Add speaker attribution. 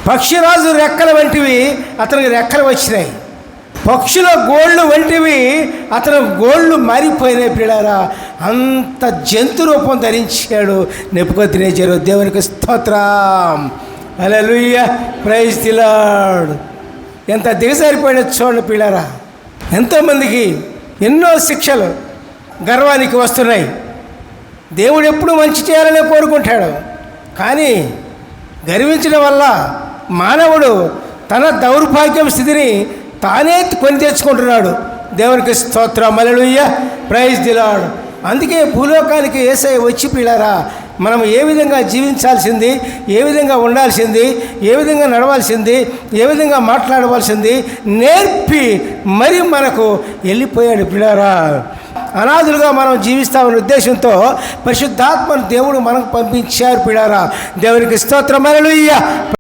Speaker 1: పక్షిరాజు రెక్కల వంటివి అతనికి రెక్కలు వచ్చినాయి. పక్షుల గోళ్ళు వంటివి అతను గోళ్ళు మారిపోయినాయి. పిల్లారా, అంత జంతు రూపం ధరించాడు నెబుకద్నెజరు. దేవునికి స్తోత్రం, హల్లెలూయా, ప్రైజ్ ది లార్డ్. ఎంత దిగజారిపోయిన చూడండి పిల్లారా. ఎంతోమందికి ఎన్నో శిక్షలు గర్వానికి వస్తున్నాయి. దేవుడు ఎప్పుడు మంచి చేయాలనే కోరుకుంటాడు, కానీ గర్వించడం వల్ల మానవుడు తన దౌర్భాగ్యం స్థితిని తానే కొని తెచ్చుకుంటున్నాడు. దేవునికి స్తోత్రం, హల్లెలూయా, ప్రైజ్ ది లార్డ్. అందుకే భూలోకానికి యేసయ్య వచ్చి పిల్లారా, మనం ఏ విధంగా జీవించాల్సింది, ఏ విధంగా ఉండాల్సింది, ఏ విధంగా నడవాల్సింది, ఏ విధంగా మాట్లాడవలసింది నేర్పి మరి మనకు వెళ్ళిపోయాడు. పిల్లారా, అనాథులుగా మనం జీవిస్తామనే ఉద్దేశంతో పరిశుద్ధాత్మను దేవుడు మనకు పంపించారు. పిల్లారా, దేవునికి స్తోత్రం, హల్లెలూయా.